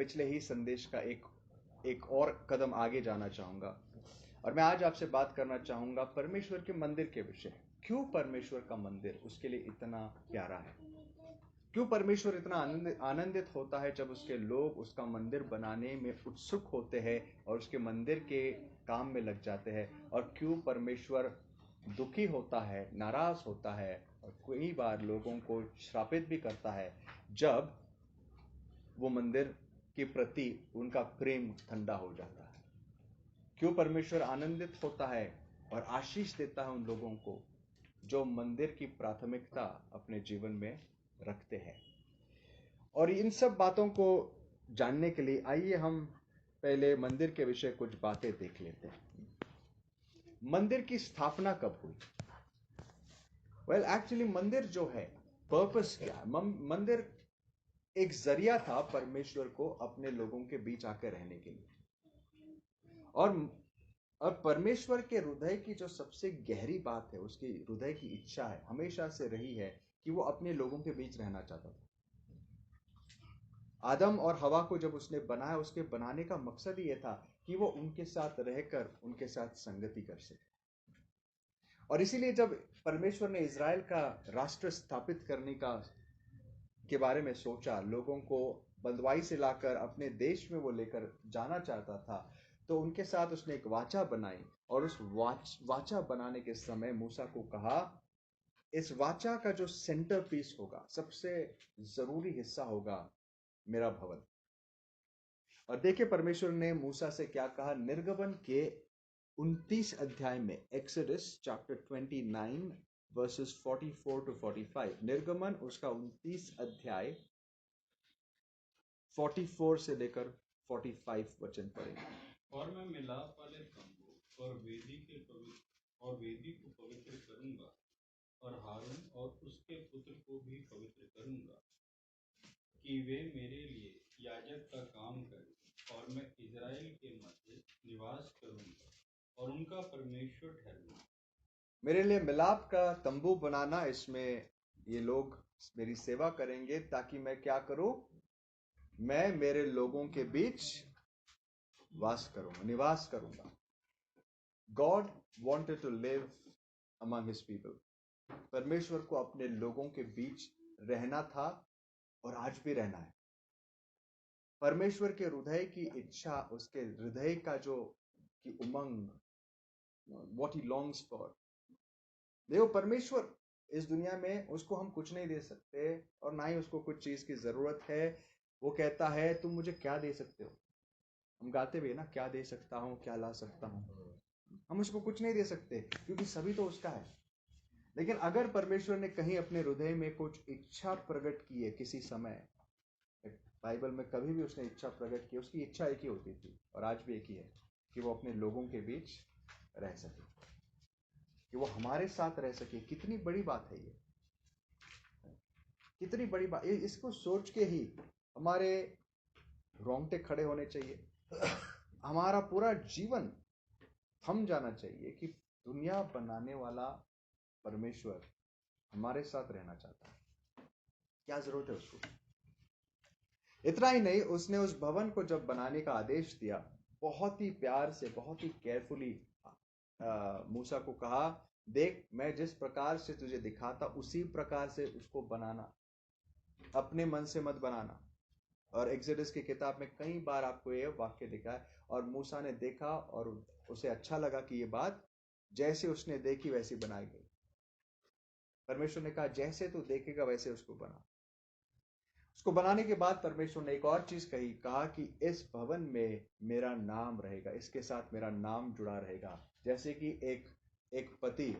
पिछले ही संदेश का एक और कदम आगे जाना चाहूंगा, और मैं आज आपसे बात करना चाहूंगा परमेश्वर के मंदिर के विषय। क्यों परमेश्वर का मंदिर उसके लिए इतना प्यारा है? क्यों परमेश्वर इतना आनंदित होता है जब उसके लोग उसका मंदिर बनाने में उत्सुक होते हैं और उसके मंदिर के काम में लग जाते हैं? और क्यों परमेश्वर दुखी होता है, नाराज होता है और कई बार लोगों को श्रापित भी करता है जब वो मंदिर के प्रति उनका प्रेम ठंडा हो जाता है? क्यों परमेश्वर आनंदित होता है और आशीष देता है उन लोगों को जो मंदिर की प्राथमिकता अपने जीवन में रखते हैं? और इन सब बातों को जानने के लिए आइए हम पहले मंदिर के विषय कुछ बातें देख लेते हैं। मंदिर की स्थापना कब हुई? वेल, एक्चुअली मंदिर जो है, पर्पस क्या है? मंदिर एक जरिया था परमेश्वर को अपने लोगों के बीच आकर रहने के लिए। और परमेश्वर के हृदय की जो सबसे गहरी बात है, उसकी हृदय की इच्छा है, हमेशा से रही है कि वो अपने लोगों के बीच रहना चाहता था। आदम और हवा को जब उसने बनाया, उसके बनाने का मकसद ही यह था कि वो उनके साथ रहकर उनके साथ संगति कर सके। और इसीलिए जब परमेश्वर ने इज़राइल का राष्ट्र स्थापित करने के बारे में सोचा, लोगों को बंदवाई से लाकर अपने देश में वो लेकर जाना चाहता था, तो उनके साथ उसने एक वाचा बनाई। और उस वाचा बनाने के समय मूसा को कहा, इस वाचा का जो सेंटर पीस होगा, सबसे जरूरी हिस्सा होगा मेरा भवन। और देखिए परमेश्वर ने मूसा से क्या कहा। निर्गमन के 29 अध्याय में, एक्सोडस चैप्टर 29 वर्सेस 44 to 45, निर्गमन उसका 29 अध्याय 44 से लेकर 45 वचन पढ़ेंगे। और मैं मिलाप वाले तंबू और वेदी को पवित्र करूंगा, और हारून और उसके पुत्र को भी पवित्र करूंगा, कि वे मेरे लिए याजक का काम करें, और मैं इज़राइल के मध्य निवास करूंगा और उनका परमेश्वर ठहरूंगा। मेरे लिए मिलाप का तंबू बनाना, इसमें ये लोग मेरी सेवा करेंगे, ताकि मैं क्या करूं? मैं मेरे लोगों के बीच वास करूंगा, निवास करूंगा। God wanted to live among his people. परमेश्वर को अपने लोगों के बीच रहना था और आज भी रहना है। परमेश्वर के हृदय की इच्छा, उसके हृदय का जो की उमंग, what he longs for। देखो, परमेश्वर इस दुनिया में, उसको हम कुछ नहीं दे सकते और ना ही उसको कुछ चीज की जरूरत है। वो कहता है तुम मुझे क्या दे सकते हो? हम गाते भी है ना, क्या दे सकता हूँ, क्या ला सकता हूँ। हम उसको कुछ नहीं दे सकते क्योंकि सभी तो उसका है। लेकिन अगर परमेश्वर ने कहीं अपने हृदय में कुछ इच्छा प्रकट की है किसी समय, बाइबल में कभी भी उसने इच्छा प्रकट की, उसकी इच्छा एक ही होती थी और आज भी एक ही है, कि वो अपने लोगों के बीच रह सके, कि वो हमारे साथ रह सके। कितनी बड़ी बात है ये, कितनी बड़ी बात। इसको सोच के ही हमारे रोंगटे खड़े होने चाहिए। हमारा पूरा जीवन थम जाना चाहिए कि दुनिया बनाने वाला परमेश्वर हमारे साथ रहना चाहता है। क्या जरूरत है उसको? इतना ही नहीं, उसने उस भवन को जब बनाने का आदेश दिया, बहुत ही प्यार से, बहुत ही केयरफुली मूसा को कहा, देख, मैं जिस प्रकार से तुझे दिखाता उसी प्रकार से उसको बनाना, अपने मन से मत बनाना। और एक्सोडस की किताब में कई बार आपको यह वाक्य दिखा है। और मूसा ने देखा और उसे अच्छा लगा कि ये बात जैसे उसने देखी वैसी बनाई गई। परमेश्वर ने कहा, जैसे तू देखेगा वैसे उसको बना। उसको बनाने के बाद परमेश्वर ने एक और चीज कहा कि इस भवन में मेरा नाम रहेगा, इसके साथ मेरा नाम जुड़ा रहेगा। जैसे कि एक पति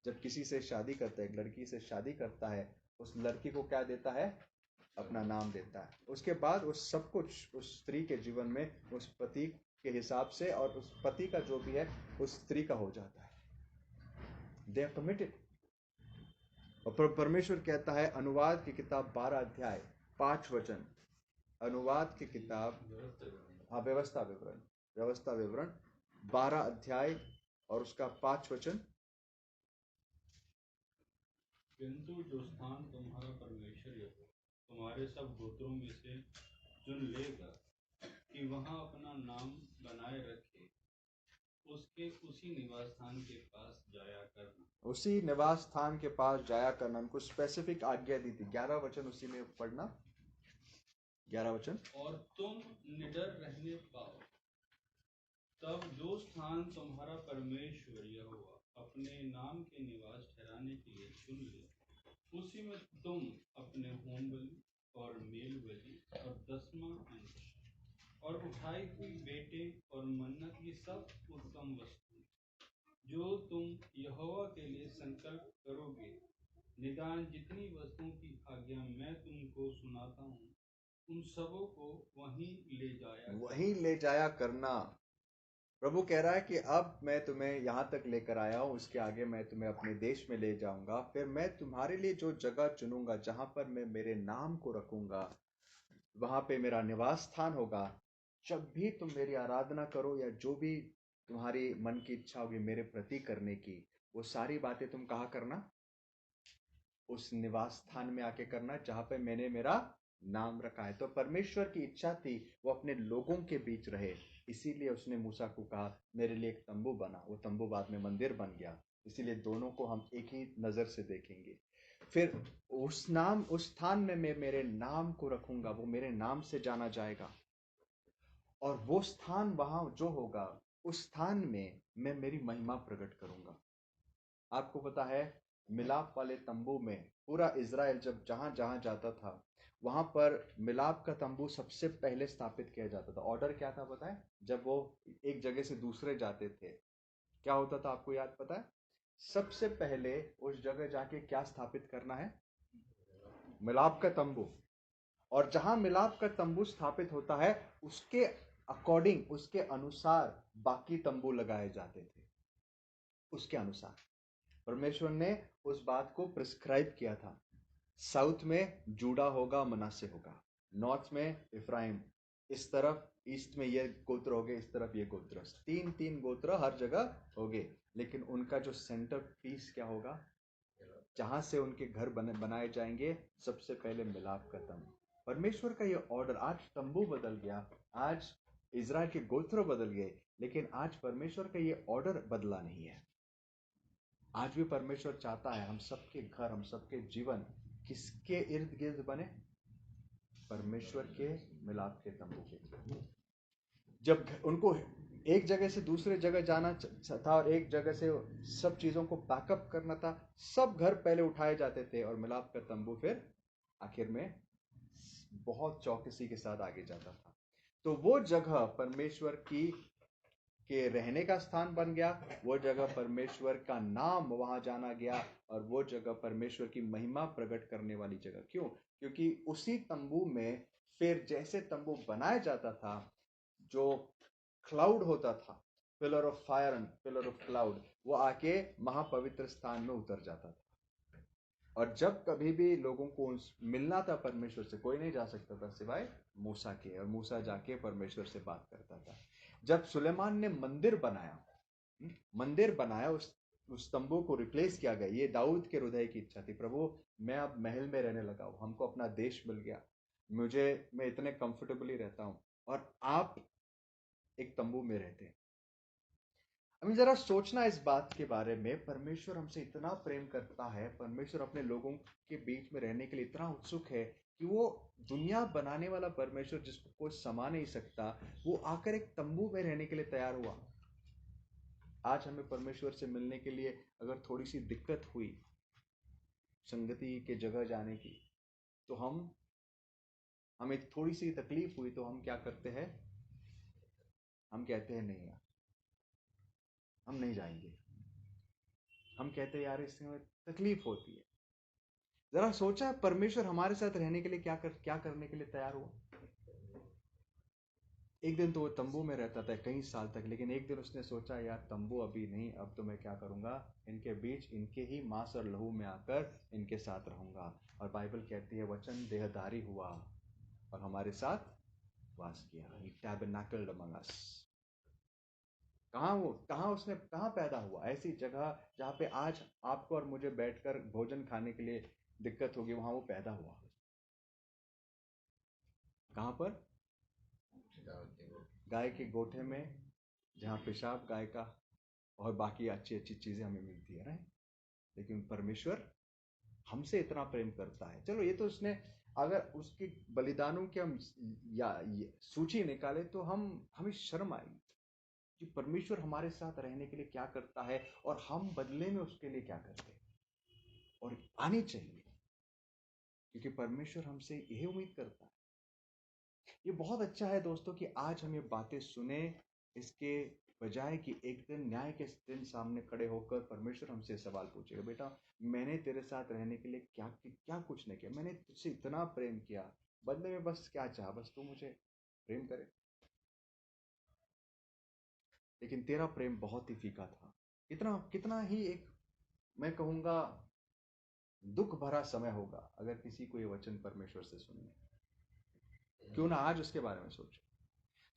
जब किसी से शादी करता है, एक लड़की से शादी करता है, उस लड़की को क्या देता है? अपना नाम देता है। उसके बाद उस सब कुछ उस स्त्री के जीवन में उस पति के हिसाब से और उस पति का जो भी है उस स्त्री का हो जाता है। They are committed. और परमेश्वर कहता है, अनुवाद की किताब 12 अध्याय 5 वचन, अनुवाद की किताब, हाँ, व्यवस्था विवरण 12 अध्याय और उसका 5 वचन। किंतु जो स्थान तुम्हारा परमेश्वर यहोवा तुम्हारे सब गोत्रों में से चुन लेगा के उसी निवास स्थान के पास जाया करना। उसी निवास स्थान के पास जाया करना, उनको स्पेसिफिक आज्ञा दी थी। 11 वचन उसी में पढ़ना, 11 वचन। और तुम निडर रहने पाओ, तब जो स्थान तुम्हारा परमेश्वर यहोवा अपने नाम के निवास ठहराने के लिए चुन ले, उसी में तुम अपने होम बलि और मेल बलि और 10वां अंश और उठाई हुई बेटे और मन्नत की सब उत्तम वस्तु जो तुम यहोवा के लिए संकल्प करोगे, निदान जितनी वस्तुओं की आज्ञा मैं तुमको सुनाता हूँ, उन सबों को वहीं ले जाया करना। प्रभु कह रहा है कि अब मैं तुम्हें यहां तक लेकर आया हूं, उसके आगे मैं तुम्हें अपने देश में ले जाऊंगा। फिर मैं तुम्हारे लिए जो जगह चुनूंगा, जहां पर मैं मेरे नाम को रखूंगा, वहां पे मेरा निवास स्थान होगा। जब भी तुम मेरी आराधना करो या जो भी तुम्हारी मन की इच्छा होगी मेरे प्रति करने की, वो सारी बातें तुम कहाँ करना? उस निवास स्थान में आके करना जहां पे मैंने मेरा नाम रखा है। तो परमेश्वर की इच्छा थी वो अपने लोगों के बीच रहे, इसीलिए उसने मूसा को कहा मेरे लिए एक तंबू बना। वो तंबू बाद में मंदिर बन गया। इसीलिए दोनों को हम एक ही नजर से देखेंगे। फिर उस स्थान में मैं मेरे नाम को रखूंगा, वो मेरे नाम से जाना जाएगा। और वो स्थान वहां जो होगा, उस स्थान में मैं मेरी महिमा प्रकट करूंगा। आपको पता है, मिलाप वाले तंबू में पूरा इज़राइल जब जहां जहां जाता था, वहां पर मिलाप का तंबू सबसे पहले स्थापित किया जाता था। ऑर्डर क्या था पता है? जब वो एक जगह से दूसरे जाते थे, क्या होता था आपको याद पता है? सबसे पहले उस जगह जाके क्या स्थापित करना है? मिलाप का तंबू। और जहां मिलाप का तंबू स्थापित होता है, उसके अकॉर्डिंग, उसके अनुसार बाकी तंबू लगाए जाते थे। उसके अनुसार परमेश्वर ने उस बात को प्रिस्क्राइब किया था। साउथ में जूडा होगा, मनासे होगा। नॉर्थ में इफ्राइम, इस तरफ ईस्ट में ये गोत्र होगे, इस तरफ ये गोत्र। तीन तीन गोत्र हर जगह होगे, लेकिन उनका जो सेंटर पीस क्या होगा, जहां से उनके घर बनाए जाएंगे, सबसे पहले मिलाप का तंबू। परमेश्वर का ये ऑर्डर, आज तंबू बदल गया, आज इज़राइल के गोत्र बदल गए, लेकिन आज परमेश्वर का ये ऑर्डर बदला नहीं है। आज भी परमेश्वर चाहता है हम सबके घर, हम सबके जीवन किसके इर्द गिर्द बने? परमेश्वर के मिलाप के तंबू के। जब उनको एक जगह से दूसरे जगह जाना था और एक जगह से सब चीजों को बैकअप करना था, सब घर पहले उठाए जाते थे और मिलाप का तंबू फिर आखिर में बहुत चौकसी के साथ आगे जाता था। तो वो जगह परमेश्वर की के रहने का स्थान बन गया, वो जगह परमेश्वर का नाम वहां जाना गया, और वो जगह परमेश्वर की महिमा प्रकट करने वाली जगह। क्यों? क्योंकि उसी तंबू में फिर जैसे तंबू बनाया जाता था, जो क्लाउड होता था, pillar of fire and pillar of cloud, वो आके महापवित्र स्थान में उतर जाता था। और जब कभी भी लोगों को मिलना था परमेश्वर से, कोई नहीं जा सकता था सिवाय मूसा के, और मूसा जाके परमेश्वर से बात करता था। जब सुलेमान ने मंदिर बनाया, उस तंबू को रिप्लेस किया गया। ये दाऊद के हृदय की इच्छा थी, प्रभु मैं अब महल में रहने लगा हूं, हमको अपना देश मिल गया, मैं इतने कंफर्टेबली रहता हूं, और आप एक तंबू में रहते हैं। अभी जरा सोचना इस बात के बारे में, परमेश्वर हमसे इतना प्रेम करता है, परमेश्वर अपने लोगों के बीच में रहने के लिए इतना उत्सुक है कि वो दुनिया बनाने वाला परमेश्वर, जिसको कोई समा नहीं सकता, वो आकर एक तंबू में रहने के लिए तैयार हुआ। आज हमें परमेश्वर से मिलने के लिए अगर थोड़ी सी दिक्कत हुई संगति के जगह जाने की, तो हमें थोड़ी सी तकलीफ हुई, तो हम क्या करते हैं? हम कहते हैं नहीं यार, हम नहीं जाएंगे। हम कहते हैं यार इससे हमें तकलीफ होती है। जरा सोचा, परमेश्वर हमारे साथ रहने के लिए क्या करने के लिए तैयार हुआ। एक दिन तो वो तंबू में रहता था कई साल तक, लेकिन एक दिन उसने सोचा यार तंबू अभी नहीं, अब तो मैं क्या करूंगा, इनके बीच, इनके ही मांस और लहू में आकर इनके साथ रहूंगा। और बाइबल कहती है वचन देहधारी हुआ और हमारे साथ वास किया। He tabernacled among us। कहाँ पैदा हुआ? ऐसी जगह जहाँ पे आज आपको और मुझे बैठकर भोजन खाने के लिए दिक्कत होगी, वहां वो पैदा हुआ। कहां पर? गाय के गोठे में, जहाँ पेशाब गाय का और बाकी अच्छी अच्छी चीजें हमें मिलती है, राइट। लेकिन परमेश्वर हमसे इतना प्रेम करता है। चलो ये तो उसने, अगर उसके बलिदानों की हम या ये सूची निकाले तो हमें शर्म आएगी कि परमेश्वर हमारे साथ रहने के लिए क्या करता है और हम बदले में उसके लिए क्या करते हैं। और आनी चाहिए, क्योंकि परमेश्वर हमसे यही उम्मीद करता है। ये बहुत अच्छा है दोस्तों कि आज हम ये बातें सुने, इसके बजाय कि एक दिन न्याय के दिन सामने खड़े होकर परमेश्वर हमसे सवाल पूछेगा, बेटा मैंने तेरे साथ रहने के लिए क्या क्या कुछ नहीं किया, मैंने तुझसे इतना प्रेम किया, बदले में बस क्या चाहा, बस तू मुझे प्रेम करे। लेकिन तेरा प्रेम बहुत ही फीका था। कितना कितना ही एक, मैं कहूंगा, दुख भरा समय होगा अगर किसी को ये वचन परमेश्वर से सुनने। क्यों ना आज उसके बारे में सोचो।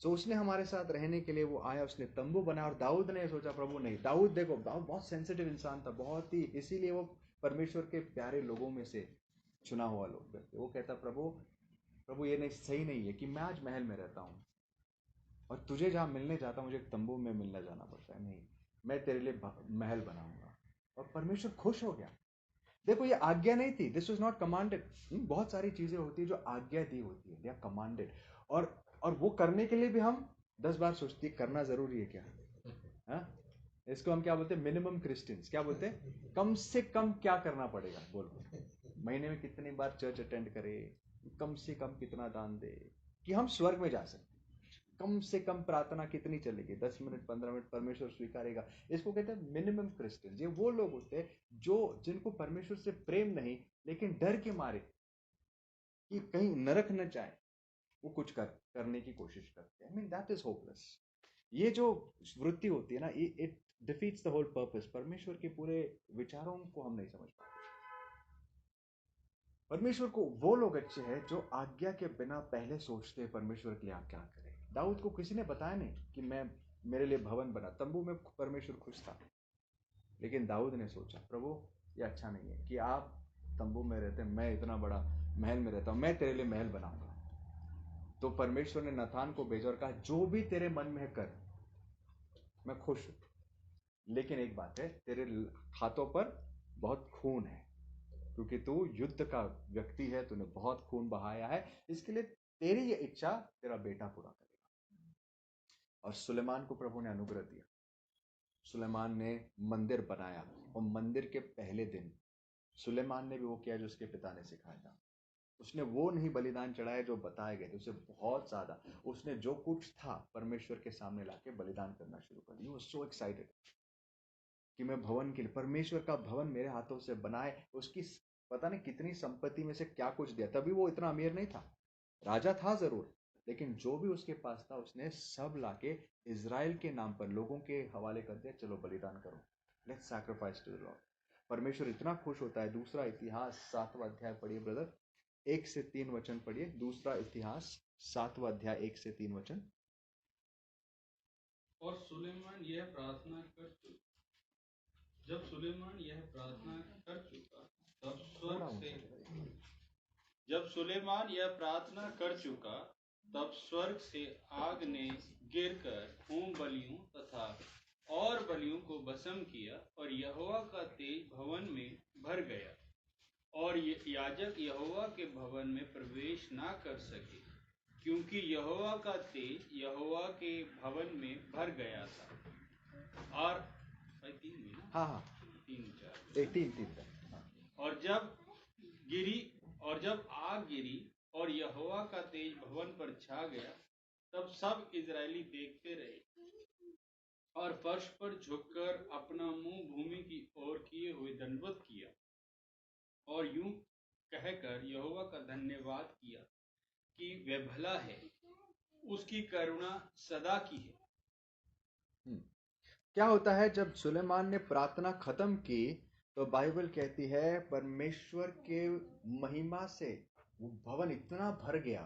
तो उसने हमारे साथ रहने के लिए वो आया, उसने तंबू बनाया। और दाऊद ने सोचा प्रभु नहीं, दाऊद देखो, दाऊद बहुत सेंसिटिव इंसान था, बहुत ही, इसीलिए वो परमेश्वर के प्यारे लोगों में से चुना हुआ लोग थे। वो कहता प्रभु प्रभु ये नहीं, सही नहीं है कि मैं आज महल में रहता हूँ और तुझे जहाँ मिलने जाता हूँ मुझे एक तंबू में मिलने जाना पड़ता है। नहीं, मैं तेरे लिए महल बनाऊंगा। और परमेश्वर खुश हो गया। देखो ये आज्ञा नहीं थी, दिस वाज नॉट कमांडेड। बहुत सारी चीजें होती है जो आज्ञा दी होती है, दे आर कमांडेड। और वो करने के लिए भी हम 10 बार सोचते हैं करना जरूरी है क्या। हाँ, इसको हम क्या बोलते हैं, मिनिमम क्रिश्चियंस क्या बोलते हैं, कम से कम क्या करना पड़ेगा, बोलो महीने में कितनी बार चर्च अटेंड करे, कम से कम कितना दान दे कि हम स्वर्ग में जा सकते, कम से कम प्रार्थना कितनी चलेगी, 10 मिनट 15 मिनट, परमेश्वर स्वीकारेगा। इसको कहते हैं मिनिमम क्रिश्चियन। ये वो लोग होते हैं जो जिनको परमेश्वर से प्रेम नहीं, लेकिन डर के मारे कि कहीं नरक न जाए, वो कुछ करने की कोशिश करते हैं। I mean that is hopeless. ये जो वृत्ति होती है ना, it defeats the whole purpose. परमेश्वर के पूरे विचारों को हम नहीं समझ पाते। परमेश्वर को वो लोग अच्छे हैं जो आज्ञा के बिना पहले सोचते हैं परमेश्वर के लिए आप क्या करें। दाऊद को किसी ने बताया नहीं कि मैं मेरे लिए भवन बना, तंबू में परमेश्वर खुश था, लेकिन दाऊद ने सोचा प्रभु ये अच्छा नहीं है कि आप तंबू में रहते, मैं इतना बड़ा महल में रहता हूं, मैं तेरे लिए महल बनाऊंगा। तो परमेश्वर ने नाथान को भेजा और कहा जो भी तेरे मन में है कर, मैं खुश हूं। लेकिन एक बात है, तेरे हाथों पर बहुत खून है, क्योंकि तू युद्ध का व्यक्ति है, तूने बहुत खून बहाया है, इसके लिए तेरी ये इच्छा तेरा बेटा पूरा करेगा। और सुलेमान को प्रभु ने अनुग्रह दिया। सुलेमान ने मंदिर बनाया, और मंदिर के पहले दिन सुलेमान ने भी वो किया जो उसके पिता ने सिखाया था। उसने वो नहीं बलिदान चढ़ाया जो बताए गए थे, उससे बहुत ज्यादा उसने जो कुछ था परमेश्वर के सामने लाके बलिदान करना शुरू कर दिया। सो एक्साइटेड कि मैं भवन के लिए, परमेश्वर का भवन मेरे हाथों से बनाए। उसकी पता नहीं कितनी संपत्ति में से क्या कुछ दिया। तभी वो इतना अमीर नहीं था, राजा था जरूर, लेकिन जो भी उसके पास था उसने सब लाके इज़राइल के नाम पर लोगों के हवाले कर दिया। चलो बलिदान करो, let's sacrifice to the Lord. परमेश्वर इतना खुश होता है। दूसरा इतिहास 7वां अध्याय पढ़िए ब्रदर, 1 से 3 वचन पढ़िए। दूसरा इतिहास 7वां अध्याय 1 से 3 वचन। और सुलेमान यह प्रार्थना कर चुका, जब सुलेमान यह प्रार्थना कर चुका तब स्वर्ग से, जब सुलेमान यह प्रार्थना कर चुका तब स्वर्ग से आग ने गिरकर होम बलियों तथा और बलियों को भस्म किया, और यहोवा का तेज भवन में भर गया, और याजक यहोवा के भवन में प्रवेश ना कर सके, क्योंकि यहोवा का तेज यहोवा के भवन में भर गया था। और 3 में ना, हाँ 3-4 3 और जब आग गिरी और यहोवा का तेज भवन पर छा गया, तब सब इजरायली देखते रहे और फर्श पर झुककर अपना मुंह भूमि की ओर किए हुए दंडवत किया, और यूं कहकर यहोवा का धन्यवाद किया कि वह भला है, उसकी करुणा सदा की है। क्या होता है जब सुलेमान ने प्रार्थना खत्म की, तो बाइबल कहती है परमेश्वर के महिमा से वो भवन इतना भर गया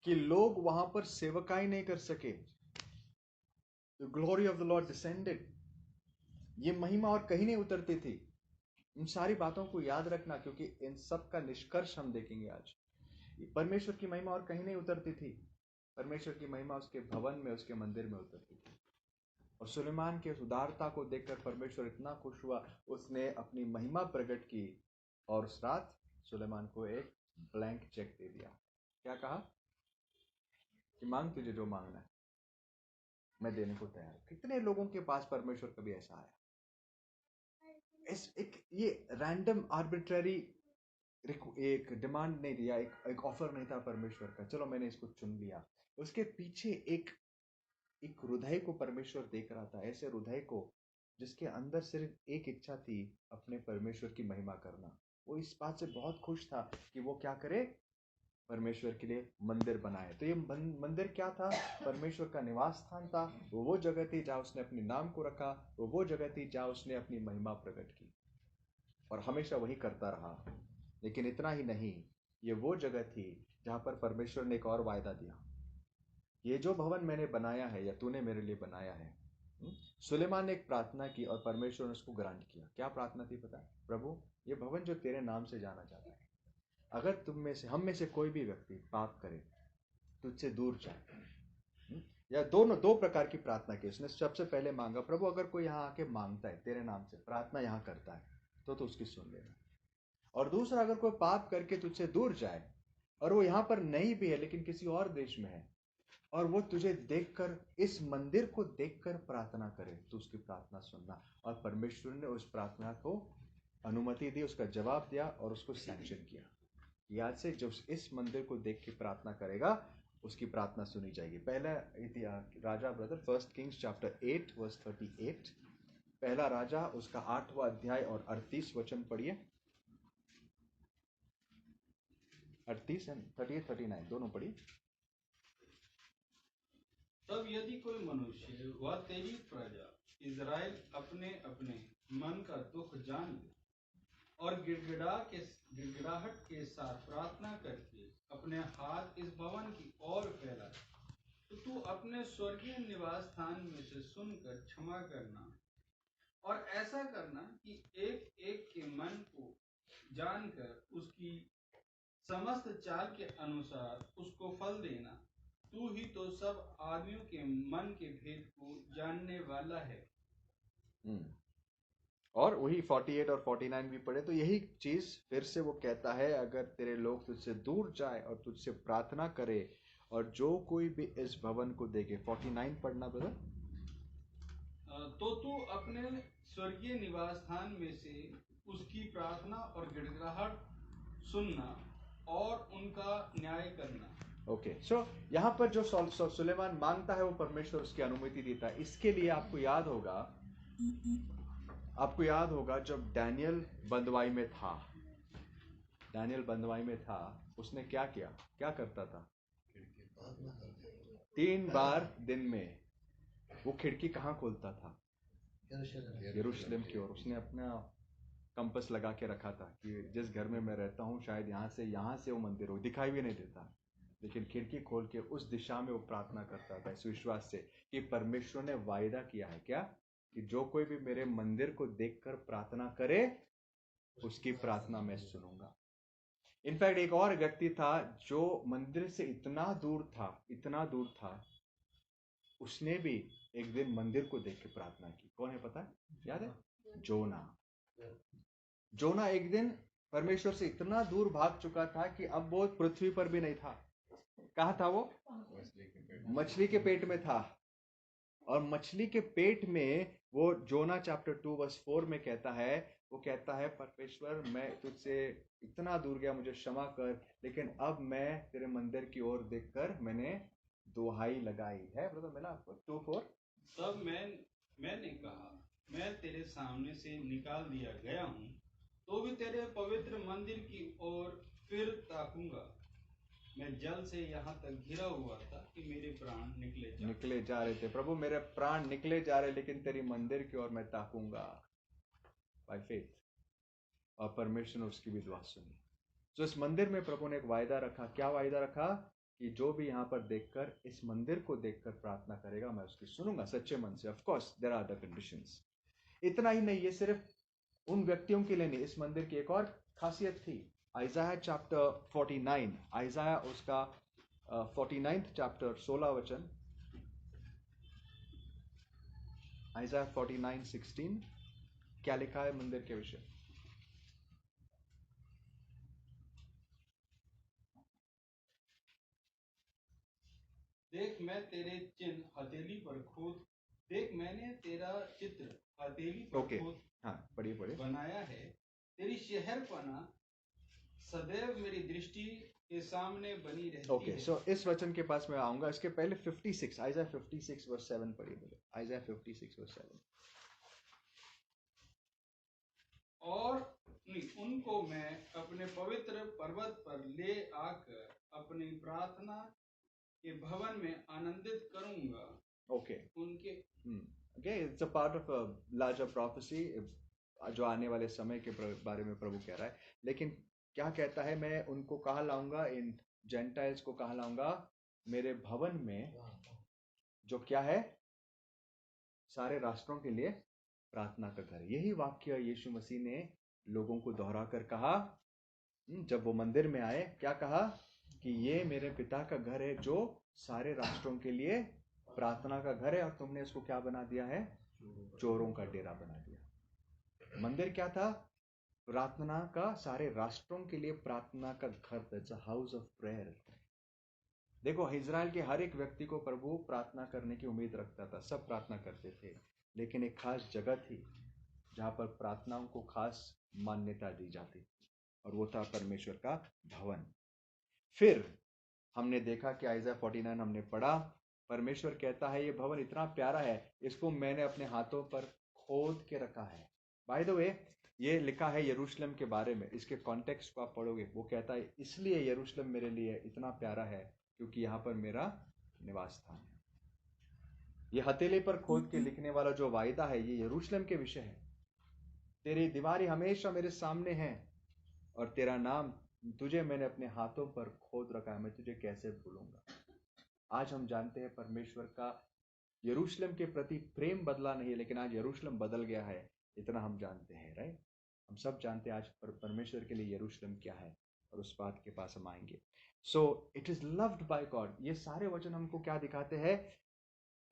कि लोग वहां पर सेवकाई नहीं कर सके। The glory of the Lord descended। ये महिमा और कहीं नहीं उतरती थी। इन सारी बातों को याद रखना, क्योंकि इन सब का निष्कर्ष हम देखेंगे आज। परमेश्वर की महिमा और कहीं नहीं उतरती थी, परमेश्वर की महिमा उसके भवन में, उसके मंदिर में उतरती थी। और सुलेमान के उस उदारता को देखकर परमेश्वर इतना खुश हुआ, उसने अपनी महिमा प्रकट की और उस रात सुलेमान को एक ब्लैंक चेक दे दिया। क्या कहा कि मांग, तुझे जो मांगना है मैं देने को तैयार हूं। कितने लोगों के पास परमेश्वर कभी ऐसा आया? ये रैंडम आर्बिट्ररी एक डिमांड नहीं दिया, एक ऑफर नहीं था परमेश्वर का, चलो मैंने इसको चुन लिया। उसके पीछे एक हृदय को परमेश्वर देख रहा था, ऐसे हृदय को जिसके अंदर सिर्फ एक इच्छा थी, अपने परमेश्वर की महिमा करना। वो इस बात से बहुत खुश था कि वो क्या करे, परमेश्वर के लिए मंदिर बनाए। तो ये मंदिर क्या था? परमेश्वर का निवास स्थान था। वो जगह थी जहाँ उसने अपने नाम को रखा, वो जगह थी जहाँ उसने अपनी महिमा प्रकट की, और हमेशा वही करता रहा। लेकिन इतना ही नहीं, ये वो जगह थी जहाँ पर परमेश्वर ने एक और वायदा दिया, ये जो भवन मैंने बनाया है या तूने मेरे लिए बनाया है। सुलेमान ने एक प्रार्थना की और परमेश्वर ने उसको ग्रांट किया। क्या प्रार्थना थी पता है? प्रभु, ये भवन जो तेरे नाम से जाना जाता है, अगर तुम में से, हम में से कोई भी व्यक्ति पाप करे, तुझसे दूर जाए, या दो प्रकार की प्रार्थना की उसने। सबसे पहले मांगा, प्रभु अगर कोई यहाँ आके मांगता है तेरे नाम से, प्रार्थना यहाँ करता है, तो उसकी सुन लेना। और दूसरा, अगर कोई पाप करके तुझसे दूर जाए और वो यहाँ पर नहीं भी है लेकिन किसी और देश में है, और वो तुझे देखकर, इस मंदिर को देखकर प्रार्थना करे, तो उसकी प्रार्थना सुनना। और परमेश्वर ने उस प्रार्थना को अनुमति दी, उसका जवाब दिया और उसको सैंक्शन किया। याद से जो इस मंदिर को देख के प्रार्थना करेगा, उसकी प्रार्थना सुनी जाएगी। पहला राजा ब्रदर, 1 किंग्स चैप्टर 8 वर्स 38। पहला राजा उसका 8वां अध्याय और 38 वचन पढ़िए। 38 एंड 38 39 दोनों पढ़िए। तब यदि कोई मनुष्य व तेरी प्रजा इज़राइल अपने अपने मन का दुख जान ले और गिड़गिड़ाहट के साथ प्रार्थना करके अपने हाथ इस भवन की ओर फैलाए, तो तू अपने स्वर्गीय निवास स्थान में से सुनकर क्षमा करना और ऐसा करना कि एक एक के मन को जानकर उसकी समस्त चाल के अनुसार उसको फल देना। तू ही तो सब आदमियों के मन के भेद को जानने वाला है। और वही 48 और 49 भी पढ़े, तो यही चीज फिर से वो कहता है, अगर तेरे लोग तुझसे दूर जाए और तुझसे प्रार्थना करे, और जो कोई भी इस भवन को देखे। 49 पढ़ना ब्रदर। तो तू अपने स्वर्गीय निवास स्थान में से उसकी प्रार्थना और गिड़गिड़ाहट सुनना और उनका न्याय करना। ओके, सो यहाँ पर जो सुलेमान मांगता है वो परमेश्वर उसकी अनुमति देता है। इसके लिए आपको याद होगा जब डैनियल बंदवाई में था, उसने क्या किया, क्या करता था? 3 बार दिन में वो खिड़की कहाँ खोलता था? यरूशलेम की ओर। उसने अपना कंपस लगा के रखा था कि जिस घर में मैं रहता हूँ शायद यहाँ से वो मंदिर हो, दिखाई भी नहीं देता, लेकिन खिड़की खोल के उस दिशा में वो प्रार्थना करता था, इस विश्वास से कि परमेश्वर ने वायदा किया है क्या, कि जो कोई भी मेरे मंदिर को देखकर प्रार्थना करे, उसकी प्रार्थना मैं सुनूंगा। इनफैक्ट एक और व्यक्ति था जो मंदिर से इतना दूर था, उसने भी एक दिन मंदिर को देख के प्रार्थना की। कौन है पता है? याद है? जोना एक दिन परमेश्वर से इतना दूर भाग चुका था कि अब वो पृथ्वी पर भी नहीं था। कहाँ था वो? मछली के पेट में था। और मछली के पेट में वो जोना चैप्टर 2 वर्स 4 में कहता है, परमेश्वर मैं तुझसे इतना दूर गया, मुझे क्षमा कर, लेकिन अब मैं तेरे मंदिर की ओर देखकर मैंने दुहाई लगाई है। ब्रदर मिला आपको 2:4? तब मैंने कहा, मैं तेरे सामने से निकाल दिया गया हूँ, तो भी तेरे पवित्र मंदिर की ओर फिर ताकूंगा। मैं जल से यहाँ तक घिरा हुआ था कि मेरे प्राण निकले जा रहे थे। प्रभु मेरे प्राण निकले जा रहे, लेकिन तेरी मंदिर की ओर मैं ताकूंगा बाय फेथ। और परमेश्वर ने उसकी भी दुआ सुनी। तो इस मंदिर में प्रभु ने एक वायदा रखा। क्या वायदा रखा? कि जो भी यहाँ पर देखकर, इस मंदिर को देखकर प्रार्थना करेगा, मैं उसकी सुनूंगा सच्चे मन से। Of course there are the conditions. इतना ही नहीं, ये सिर्फ उन व्यक्तियों के लिए नहीं, इस मंदिर की एक और खासियत थी। आइज़ाया चैप्टर 49, आइज़ाया उसका 49 चैप्टर 16 वचन। आइज़ाया 49:16 क्या लिखा है मंदिर के विषय? देख मैं तेरे चिन्ह हथेली पर खोद देख मैंने तेरा चित्र हथेली पर ओके, खोद हाँ पढ़िए पढ़िए। बनाया है। तेरी शहरपना सदैव मेरी दृष्टि के सामने बनी रहती ओके, है। सो इस वचन के पास मैं आऊंगा। इसके पहले 56 आइज़ाया 56 वर्स 7 पढ़िए बोले। Isaiah 56 verse 7। और उनको मैं अपने पवित्र पर्वत पर ले आकर अपनी प्रार्थना के भवन में आनंदित करूंगा। ओके उनके okay, it's a part of a larger prophecy जो आने वाले समय के बारे में प्रभु कह रहा है। लेकिन क्या कहता है? मैं उनको कहाँ लाऊंगा? इन जेंटाइल्स को कहाँ लाऊंगा? मेरे भवन में, जो क्या है? सारे राष्ट्रों के लिए प्रार्थना का घर। यही वाक्य यीशु मसीह ने लोगों को दोहरा कर कहा जब वो मंदिर में आए। क्या कहा? कि ये मेरे पिता का घर है जो सारे राष्ट्रों के लिए प्रार्थना का घर है, और तुमने इसको क्या बना दिया है? चोरों का डेरा बना दिया। मंदिर क्या था? प्रार्थना का, सारे राष्ट्रों के लिए प्रार्थना का घर। That's a house of prayer. देखो, इजराइल के हर एक व्यक्ति को प्रभु प्रार्थना करने की उम्मीद रखता था। सब प्रार्थना करते थे, लेकिन एक खास जगह थी जहां पर प्रार्थनाओं को खास मान्यता दी जाती थी, और वो था परमेश्वर का भवन। फिर हमने देखा कि आइज़ाया 49 हमने पढ़ा। परमेश्वर कहता है ये भवन इतना प्यारा है, इसको मैंने अपने हाथों पर खोद के रखा है। बाय द वे, ये लिखा है यरूशलेम के बारे में। इसके कॉन्टेक्स्ट को आप पढ़ोगे, वो कहता है इसलिए यरूशलेम मेरे लिए इतना प्यारा है क्योंकि यहाँ पर मेरा निवास स्थान है। ये हथेली पर खोद के लिखने वाला जो वायदा है, ये यरूशलेम के विषय है। तेरी दीवारें हमेशा मेरे सामने हैं, और तेरा नाम, तुझे मैंने अपने हाथों पर खोद रखा है, मैं तुझे कैसे भूलूंगा। आज हम जानते हैं परमेश्वर का यरूशलेम के प्रति प्रेम बदला नहीं, लेकिन आज यरूशलेम बदल गया है, इतना हम जानते हैं। राइट, हम सब जानते हैं आज परमेश्वर के लिए यरूशलेम क्या है, और उस बात के पास हम आएंगे। So it is loved by God. ये सारे वचन हमको क्या दिखाते हैं?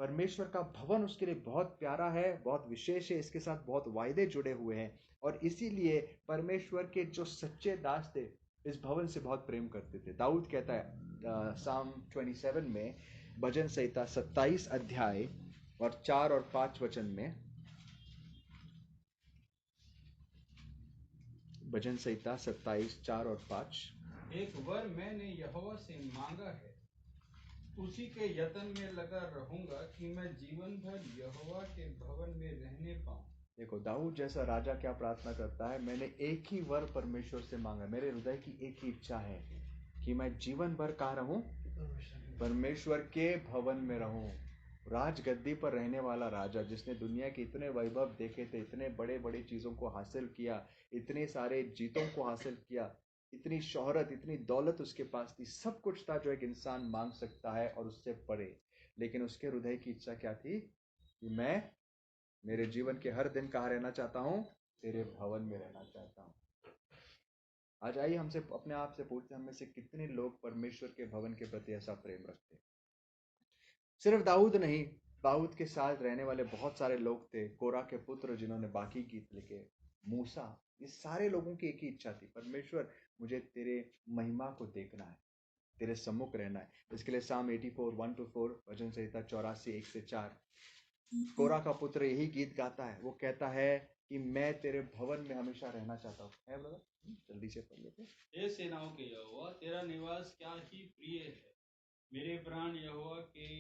परमेश्वर का भवन उसके लिए बहुत प्यारा है, बहुत विशेष है, इसके साथ बहुत वायदे जुड़े हुए हैं, और इसीलिए परमेश्वर के जो सच्चे दास थे इस भवन से बहुत प्रेम करते थे। दाऊद कहता है साम 27 में, भजन संहिता 27 अध्याय और 4 और 5 वचन में, भजन संहिता 27 4 और 5। एक वर मैंने यहोवा से मांगा है, उसी के यत्न में लगा रहूंगा कि मैं जीवन भर यहोवा के भवन में रहने पाऊं। देखो, दाऊद जैसा राजा क्या प्रार्थना करता है? मैंने एक ही वर परमेश्वर से मांगा, मेरे हृदय की एक ही इच्छा है कि मैं जीवन भर कहाँ रहूं? परमेश्वर के भवन में रहूं। राजगद्दी पर रहने वाला राजा, जिसने दुनिया के इतने वैभव देखे थे, इतने बड़े बड़े चीजों को हासिल किया, इतने सारे जीतों को हासिल किया, इतनी शोहरत, इतनी दौलत उसके पास थी, सब कुछ था जो एक इंसान मांग सकता है और उससे परे। लेकिन उसके हृदय की इच्छा क्या थी? कि मैं मेरे जीवन के हर दिन कहाँ रहना चाहता हूँ? तेरे भवन में रहना चाहता हूँ। आज आइए हमसे अपने आप से पूछते हैं, हम में से कितने लोग परमेश्वर के भवन के प्रति ऐसा प्रेम रखते हैं? सिर्फ दाऊद नहीं, दाऊद के साथ रहने वाले बहुत सारे लोग थे। कोरा के पुत्र जिन्होंने बाकी गीत लिखे, मूसा, ये सारे लोगों की एक ही इच्छा थी, परमेश्वर मुझे तेरे महिमा को देखना है, तेरे सम्मुख रहना है। इसके लिए साम 84 1-4, भजन संहिता 84 1-4। कोरा का पुत्र यही गीत गाता है। वो कहता है कि मैं तेरे भवन में हमेशा रहना चाहता हूँ। है ब्रदर? जल्दी से पढ़ लेते। हे सेनाओं के यहोवा, तेरा निवास क्या ही प्रिय है। मेरे प्राण यहोवा के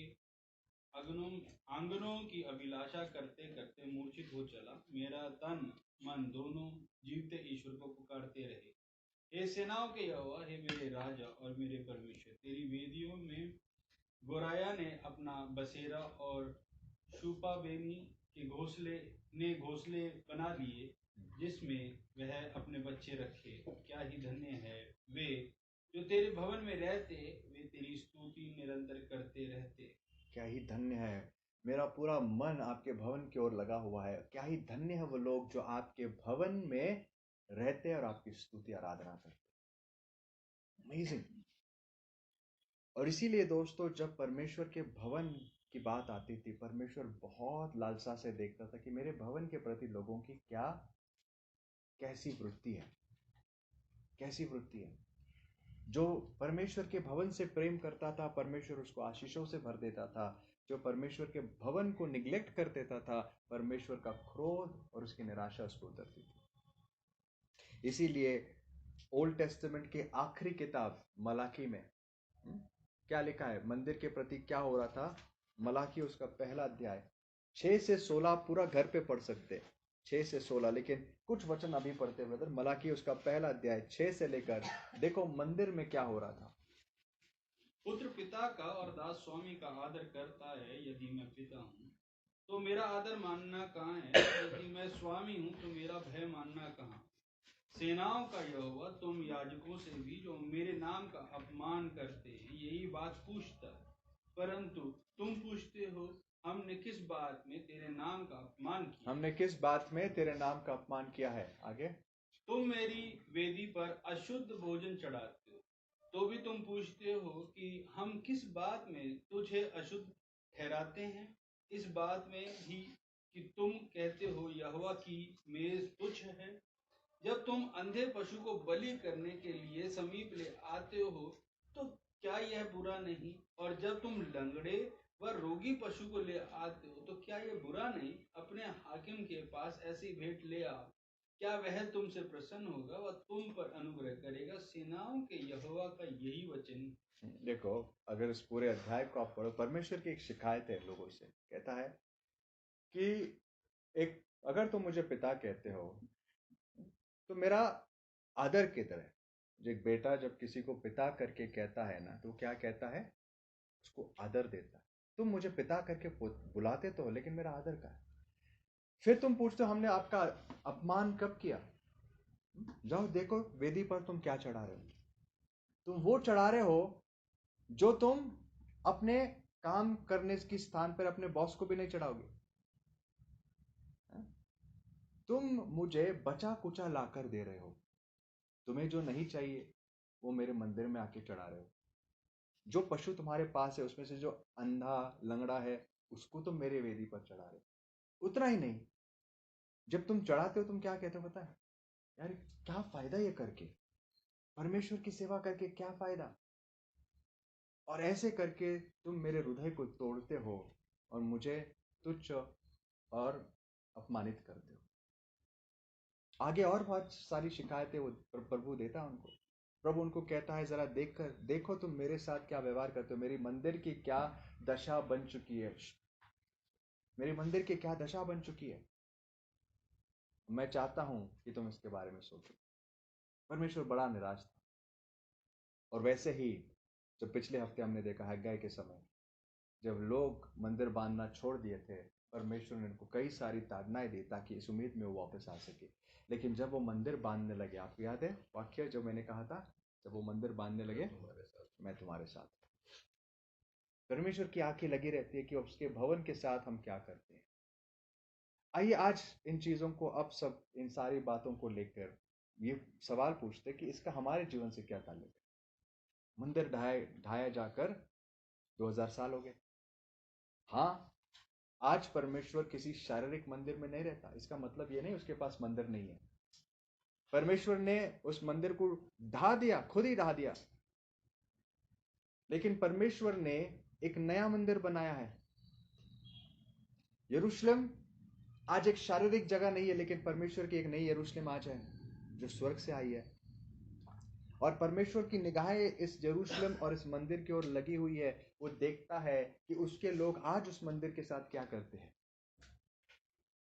आंगनों की अभिलाषा करते करते मूर्छित हो चला। मेरा तन मन दोनों जीवते ईश्वर को पुकारते रहे। हे सेनाओं के यहोवा, हे मेरे राजा और मेरे परमेश्वर, तेरी वेदियों में गोराया ने अपना बसेरा और शूपाबेनी के घोंसले बना लिए, जिसमें वह अपने बच्चे रखे। क्या ही धन्य है वे जो तेरे भवन में रहते, वे तेरी स्तुति निरंतर करते रहते। क्या ही धन्य है, मेरा पूरा मन आपके भवन की ओर लगा हुआ है। क्या ही धन्य है वो लोग जो आपके भवन में रहते और आपकी स्तुति आराधना करते। अमेजिंग। और इसीलिए दोस्तों, जब परमेश्वर के भवन की बात आती थी, परमेश्वर बहुत लालसा से देखता था कि मेरे भवन के प्रति लोगों की कैसी वृत्ति है, कैसी वृत्ति है। जो परमेश्वर के भवन से प्रेम करता था, परमेश्वर उसको आशीषों से भर देता था। जो परमेश्वर के भवन को निग्लेक्ट कर देता था, परमेश्वर का क्रोध और उसकी निराशा उसको उतरती थी। इसीलिए ओल्ड टेस्टामेंट के आखिरी किताब मलाकी में क्या लिखा है, मंदिर के प्रति क्या हो रहा था। मलाकी उसका पहला अध्याय 6 से 16 पूरा घर पे पढ़ सकते हैं, 6 से 16, लेकिन कुछ वचन अभी पढ़ते ब्रदर। मलाकी उसका पहला अध्याय 6 से लेकर देखो मंदिर में क्या हो रहा था। पुत्र पिता का और दास स्वामी का आदर करता है। यदि मैं पिता हूँ तो मेरा आदर मानना कहाँ है? यदि मैं स्वामी हूँ तो मेरा भय मानना कहाँ? सेनाओं का यहोवा तुम याजकों से भी जो मेरे नाम का अपमान करते हैं यही बात पूछता है। परंतु तुम पूछते हो हमने किस बात में तेरे नाम का अपमान किया? हमने किस बात में तेरे नाम का अपमान किया है? आगे, तुम मेरी वेदी पर अशुद्ध भोजन चढ़ाते हो, तो भी तुम पूछते हो कि हम किस बात में तुझे अशुद्ध ठहराते हैं? इस बात में ही कि तुम कहते हो यहोवा की मेज तुच्छ है। जब तुम अंधे पशु को बलि करने के लिए समीप ले आते हो तो क्या यह बुरा नहीं? और जब तुम लंगड़े व रोगी पशु को ले आते हो तो क्या यह बुरा नहीं? अपने हाकिम के पास ऐसी भेंट ले आओ, क्या वह तुमसे प्रसन्न होगा? वह तुम पर अनुग्रह करेगा। सेनाओं के यहोवा का यही वचन। देखो अगर इस पूरे अध्याय को आप पढ़ो, परमेश्वर की एक शिकायत है लोगों से। कहता है कि अगर तुम मुझे पिता कहते हो तो मेरा आदर की तरह। जो एक बेटा जब किसी को पिता करके कहता है ना, तो क्या कहता है? उसको आदर देता है। तुम मुझे पिता करके बुलाते तो हो, लेकिन मेरा आदर का है। फिर तुम पूछते हो हमने आपका अपमान कब किया? जाओ देखो वेदी पर तुम क्या चढ़ा रहे हो। तुम वो चढ़ा रहे हो जो तुम अपने काम करने की स्थान पर अपने बॉस को भी नहीं चढ़ाओगे। तुम मुझे बचा कुचा लाकर दे रहे हो। तुम्हें जो नहीं चाहिए वो मेरे मंदिर में आके चढ़ा रहे हो। जो पशु तुम्हारे पास है उसमें से जो अंधा लंगड़ा है उसको तुम मेरे वेदी पर चढ़ा रहे हो। उतना ही नहीं, जब तुम चढ़ाते हो तुम क्या कहते हो पता है? यार क्या फायदा ये करके, परमेश्वर की सेवा करके क्या फायदा? और ऐसे करके तुम मेरे हृदय को तोड़ते हो और मुझे तुच्छ और अपमानित करते हो। आगे और बहुत सारी शिकायतें वो प्रभु देता है उनको। प्रभु उनको कहता है जरा देखो तुम मेरे साथ क्या व्यवहार करते हो। मेरी मंदिर की क्या दशा बन चुकी है, मेरी मंदिर की क्या दशा बन चुकी है। मैं चाहता हूं कि तुम इसके बारे में सोचो। परमेश्वर बड़ा निराश था। और वैसे ही जब पिछले हफ्ते हमने देखा हग्गाई के समय जब लोग मंदिर बांधना छोड़ दिए थे, परमेश्वर ने उनको कई सारी ताड़नाएं दी ताकि इस उम्मीद में वो वापस आ सके। लेकिन जब वो मंदिर बांधने लगे, आपको याद है वाक्य जो मैंने कहा था, जब वो मंदिर बांधने लगे, मैं तुम्हारे साथ। परमेश्वर की आंखें लगी रहती है कि उसके भवन के साथ हम क्या करते हैं। आइए आज इन चीजों को, अब सब इन सारी बातों को लेकर ये सवाल पूछते कि इसका हमारे जीवन से क्या ताल्लुक है। मंदिर ढाया जाकर 2000 साल हो गए। हाँ, आज परमेश्वर किसी शारीरिक मंदिर में नहीं रहता। इसका मतलब ये नहीं उसके पास मंदिर नहीं है। परमेश्वर ने उस मंदिर को ढा दिया, खुद ही ढा दिया। लेकिन परमेश्वर ने एक नया मंदिर बनाया है। यरूशलेम आज एक शारीरिक जगह नहीं है, लेकिन परमेश्वर की एक नई यरूशलेम आज है जो स्वर्ग से आई है। और परमेश्वर की निगाहें इस यरूशलेम और इस मंदिर की ओर लगी हुई है। वो देखता है कि उसके लोग आज उस मंदिर के साथ क्या करते हैं।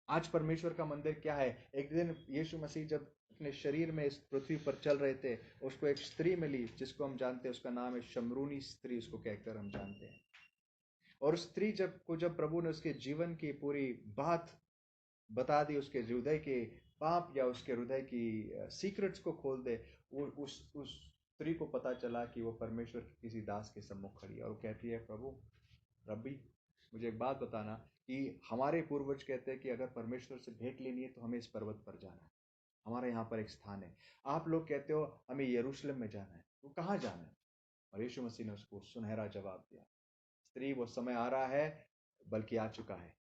आज परमेश्वर का मंदिर क्या है? एक दिन यीशु मसीह जब अपने शरीर में इस पृथ्वी पर चल रहे थे, उसको एक स्त्री मिली जिसको हम जानते हैं, उसका नाम है शमरूनी स्त्री, उसको कहकर हम जानते हैं। और स्त्री जब प्रभु ने उसके जीवन की पूरी बात बता दी, उसके हृदय के पाप या उसके हृदय की सीक्रेट्स को खोल दे, उस स्त्री को पता चला कि वो परमेश्वर किसी दास के सम्मुख खड़ी है। और वो कहती है, प्रभु रब्बी मुझे एक बात बताना कि हमारे पूर्वज कहते हैं कि अगर परमेश्वर से भेंट लेनी है तो हमें इस पर्वत पर जाना है, हमारा यहाँ पर एक स्थान है। आप लोग कहते हो हमें यरूशलेम में जाना है, तो कहाँ जाना है? और यीशु मसीह ने उसको सुनहरा जवाब दिया, स्त्री वो समय आ रहा है बल्कि आ चुका है,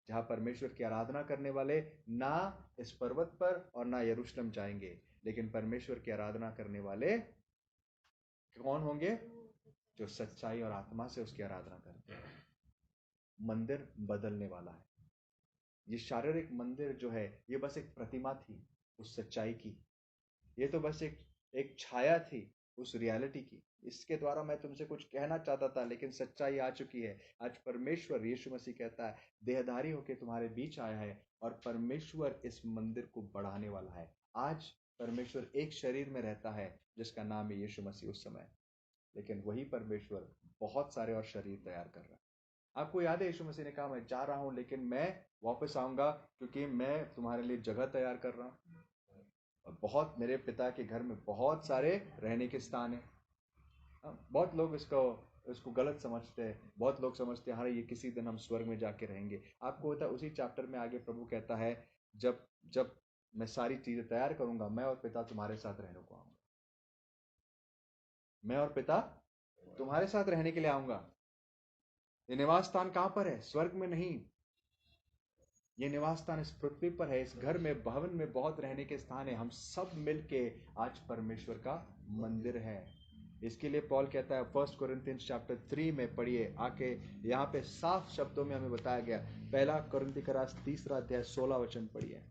जहां परमेश्वर की आराधना करने वाले ना इस पर्वत पर और ना यरूशलेम जाएंगे, लेकिन परमेश्वर की आराधना करने वाले कौन होंगे? जो सच्चाई और आत्मा से उसकी आराधना करते हैं। मंदिर बदलने वाला है। ये शारीरिक मंदिर जो है, ये बस एक प्रतिमा थी उस सच्चाई की। ये तो बस एक छाया थी उस रियलिटी की। इसके द्वारा मैं तुमसे कुछ कहना चाहता था, लेकिन सच्चाई आ चुकी है। आज परमेश्वर यीशु मसीह कहता है, देहधारी होकर तुम्हारे बीच आया है और परमेश्वर इस मंदिर को बढ़ाने वाला है। आज परमेश्वर एक शरीर में रहता है जिसका नाम है यीशु मसीह उस समय, लेकिन वही परमेश्वर बहुत सारे और शरीर तैयार कर रहा है। आपको याद है यीशु मसीह ने कहा, मैं जा रहा हूं लेकिन मैं वापस आऊंगा, क्योंकि मैं तुम्हारे लिए जगह तैयार कर रहा हूं। और बहुत, मेरे पिता के घर में बहुत सारे रहने के स्थान है। बहुत लोग इसको गलत समझते हैं। बहुत लोग समझते हैं, हाँ ये किसी दिन हम स्वर्ग में जाके रहेंगे। आपको होता है उसी चैप्टर में आगे प्रभु कहता है, जब जब मैं सारी चीजें तैयार करूंगा, मैं और पिता तुम्हारे साथ रहने को आऊंगा। मैं और पिता तुम्हारे साथ रहने के लिए आऊंगा। ये निवास स्थान कहां पर है? स्वर्ग में नहीं, ये निवास स्थान इस पृथ्वी पर है। इस घर में, भवन में बहुत रहने के स्थान है। हम सब मिलके आज परमेश्वर का मंदिर है। इसके लिए पौल कहता है 1 कोरिन्थियंस चैप्टर 3 में पढ़िए आके, यहाँ पे साफ शब्दों में हमें बताया गया। 1 कोरिन्थी का 3 अध्याय 16 वचन पढ़िए।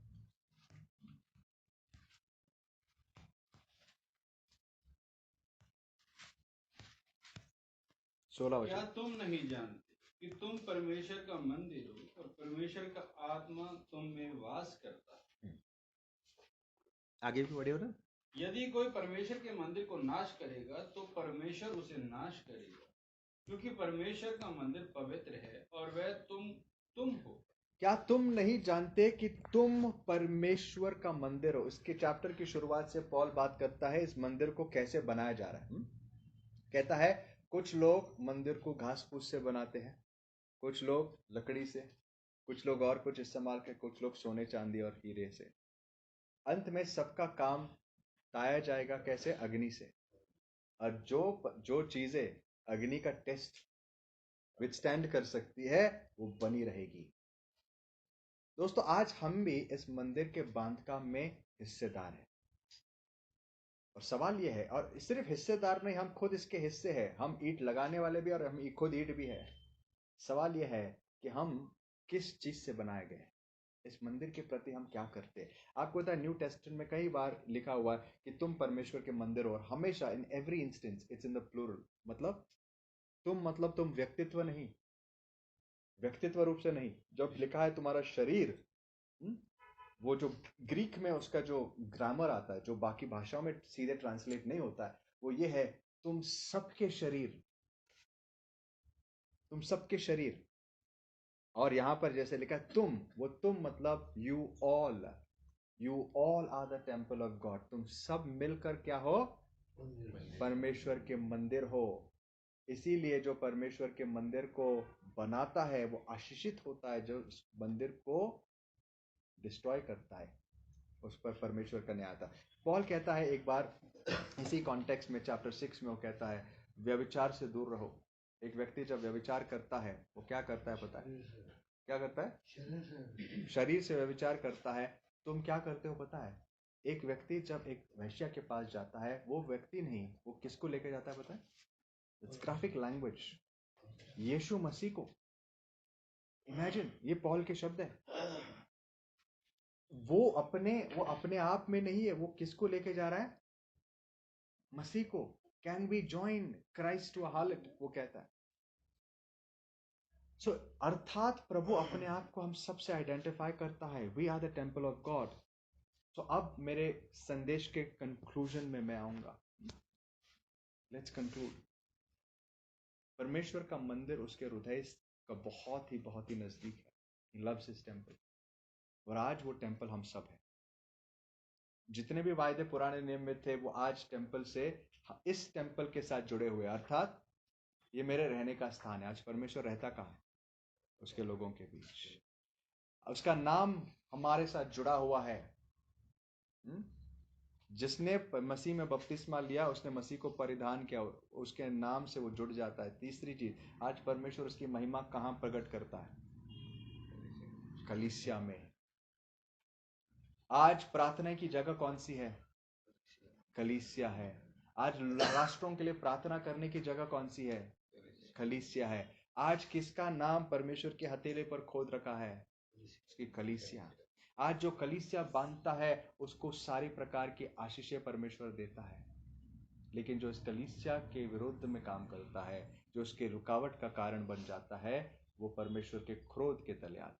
16 क्या वचन। तुम नहीं जानते कि तुम परमेश्वर का मंदिर हो और परमेश्वर का आत्मा तुम में वास करता है? आगे भी पढ़िए ना। यदि कोई परमेश्वर के मंदिर को नाश करेगा तो परमेश्वर उसे नाश करेगा, क्योंकि परमेश्वर का मंदिर पवित्र है और वह तुम हो। क्या तुम नहीं जानते कि तुम परमेश्वर का मंदिर हो? इसके चैप्टर की शुरुआत से पौल बात करता है इस मंदिर को कैसे बनाया जा रहा है। कहता है कुछ लोग मंदिर को घास फूस से बनाते हैं, कुछ लोग लकड़ी से, कुछ लोग और कुछ इस्तेमाल कर, कुछ लोग सोने चांदी और हीरे से। अंत में सबका काम ताया जाएगा कैसे? अग्नि से। और जो चीजें अग्नि का टेस्ट विथस्टैंड कर सकती है वो बनी रहेगी। दोस्तों, आज हम भी इस मंदिर के बांधकाम में हिस्सेदार हैं। और सवाल यह है, और सिर्फ हिस्सेदार नहीं, हम खुद इसके हिस्से हैं। हम ईंट लगाने वाले भी और हम खुद ईंट भी है। सवाल यह है कि हम किस चीज से बनाए गए, इस मंदिर के प्रति हम क्या करते हैं। आपको पता है न्यू टेस्टमेंट में कई बार लिखा हुआ है कि तुम परमेश्वर के मंदिर हो, और हमेशा in every instance it's in the plural. मतलब तुम व्यक्तित्व नहीं, व्यक्तित्व रूप से नहीं। जब लिखा है तुम्हारा शरीर, वो जो ग्रीक में उसका जो ग्रामर आता है, जो बाकी भाषाओं में सीधे ट्रांसलेट नहीं होता है, वो ये है, तुम सबके शरीर, तुम सबके शरीर। और यहां पर जैसे लिखा है तुम, वो तुम मतलब you all are the temple of God. तुम सब मिलकर क्या हो? परमेश्वर के मंदिर हो। इसीलिए जो परमेश्वर के मंदिर को बनाता है वो आशीषित होता है, जो उस मंदिर को डिस्ट्रॉय करता है उस पर परमेश्वर का न्याय आता है। पॉल कहता है एक बार इसी कॉन्टेक्स्ट में चैप्टर 6 में, वो कहता है व्यभिचार से दूर रहो। एक व्यक्ति जब व्यभिचार करता है वो क्या करता है पता है? क्या करता है? शरीर से व्यभिचार करता है। तुम क्या करते हो पता है? एक व्यक्ति जब एक वेश्या के पास जाता है, वो व्यक्ति नहीं, वो किसको लेके जाता है पता है? इट्स ग्राफिक लैंग्वेज, यीशु मसीह को। इमेजिन, ये पॉल के शब्द है। वो अपने आप में नहीं है, वो किसको लेके जा रहा है? मसीह को। Can we join Christ to a harlot, वो कहता है। सो अर्थात प्रभु अपने आप को हम सबसे आइडेंटिफाई करता है, we are the temple of God. तो अब मेरे संदेश के कंक्लूजन में मैं आऊंगा। Let's conclude. परमेश्वर का मंदिर उसके हृदय का बहुत ही नजदीक है। ही लव्स हिज टेम्पल, और आज वो टेम्पल हम सब है। जितने भी वायदे पुराने नियम में थे वो आज टेम्पल से, इस टेम्पल के साथ जुड़े हुए, अर्थात ये मेरे रहने का स्थान है। आज परमेश्वर रहता कहाँ है? उसके लोगों के बीच। उसका नाम हमारे साथ जुड़ा हुआ है। जिसने मसीह में बपतिस्मा लिया, उसने मसीह को परिधान किया, उसके नाम से वो जुड़ जाता है। तीसरी चीज, आज परमेश्वर उसकी महिमा कहाँ प्रकट करता है? कलीसिया में। आज प्रार्थना की जगह कौन सी है? कलीसिया है। आज राष्ट्रों के लिए प्रार्थना करने की जगह कौन सी है? कलीसिया है। आज किसका नाम परमेश्वर के हथेली पर खोद रखा है? उसकी कलीसिया। आज जो कलीसिया बांधता है उसको सारी प्रकार की आशीषें परमेश्वर देता है, लेकिन जो इस कलीसिया के विरुद्ध में काम करता है, जो उसके रुकावट का कारण बन जाता है, वो परमेश्वर के क्रोध के तले आता है।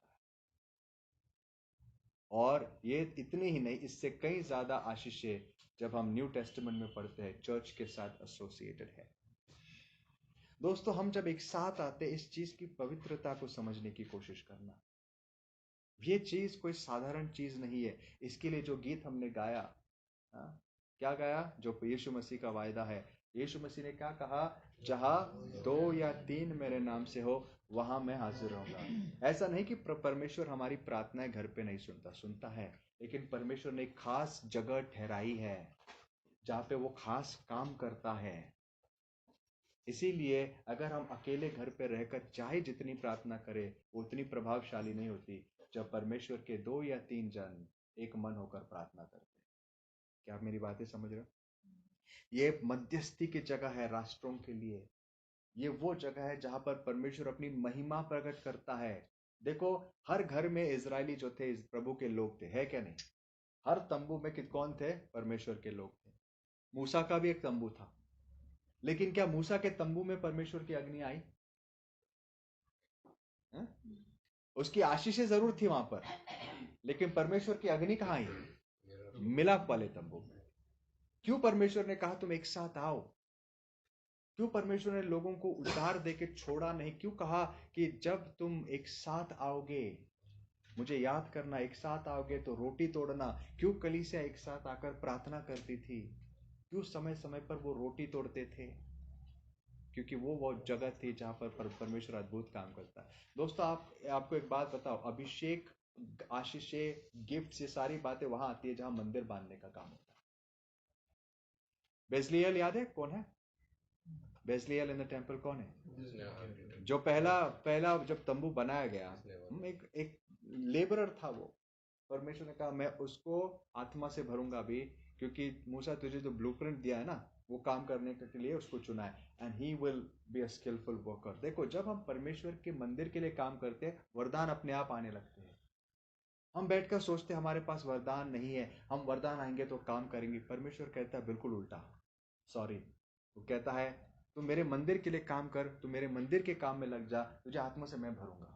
और ये इतनी ही नहीं, इससे कई ज्यादा आशीषें जब हम न्यू टेस्टामेंट में पढ़ते हैं चर्च के साथ एसोसिएटेड है। दोस्तों, हम जब एक साथ आते हैं, इस चीज की पवित्रता को समझने की कोशिश करना। ये चीज कोई साधारण चीज नहीं है। इसके लिए जो गीत हमने गाया, क्या गाया? जो यीशु मसीह का वायदा है। यीशु मसीह ने क्या कहा? जहां 2 या 3 मेरे नाम से हो, वहां मैं हाजिर रहूंगा। ऐसा नहीं कि परमेश्वर हमारी प्रार्थनाएं घर पे नहीं सुनता है, लेकिन परमेश्वर ने एक खास जगह ठहराई है जहां पे वो खास काम करता है। इसीलिए अगर हम अकेले घर पे रहकर चाहे जितनी प्रार्थना करें, वो उतनी प्रभावशाली नहीं होती जब परमेश्वर के 2 या 3 जन एक मन होकर प्रार्थना करते हैं। क्या आप मेरी बातें समझ रहे हो? ये मध्यस्थी की जगह है राष्ट्रों के लिए। ये वो जगह है जहां पर परमेश्वर अपनी महिमा प्रकट करता है। देखो, हर घर में इजरायली जो थे प्रभु के लोग थे, है क्या नहीं? हर तंबू में कौन थे? परमेश्वर के लोग थे। मूसा का भी एक तंबू था, लेकिन क्या मूसा के तंबू में परमेश्वर की अग्नि आई? है? उसकी आशीषें जरूर थी वहां पर, लेकिन परमेश्वर की अग्नि कहां आई? मिलाप वाले तंबू में। क्यों परमेश्वर ने कहा तुम एक साथ आओ? क्यों परमेश्वर ने लोगों को उधार देके छोड़ा नहीं? क्यों कहा कि जब तुम एक साथ आओगे, मुझे याद करना, एक साथ आओगे तो रोटी तोड़ना? क्यों कलीसिया एक साथ आकर प्रार्थना करती थी? क्यों समय समय पर वो रोटी तोड़ते थे? क्योंकि वो जगह थी जहां पर परमेश्वर अद्भुत काम करता है। दोस्तों, आपको एक बात बताओ, अभिषेक, आशीषें, गिफ्ट, ये सारी बातें वहां आती है जहां मंदिर बांधने का काम होता है। बेजलियल याद है कौन है? बेजलियल इन द टेम्पल कौन है? जो पहला जब तंबू बनाया गया, एक लेबरर था वो। परमेश्वर ने कहा मैं उसको आत्मा से भरूंगा अभी, क्योंकि मूसा तुझे जो ब्लूप्रिंट दिया है ना, वो काम करने के लिए उसको चुना है, and he will be a skilful worker. देखो, जब हम परमेश्वर के मंदिर के लिए काम करते हैं, वरदान अपने आप आने लगते हैं। हम बैठकर सोचते हमारे पास वरदान नहीं है, हम वरदान आएंगे तो काम करेंगे। परमेश्वर कहता है बिल्कुल उल्टा, सॉरी। वो कहता है तू मेरे मंदिर के लिए काम कर, तू मेरे मंदिर के काम में लग जा, तुझे आत्मा से मैं भरूंगा।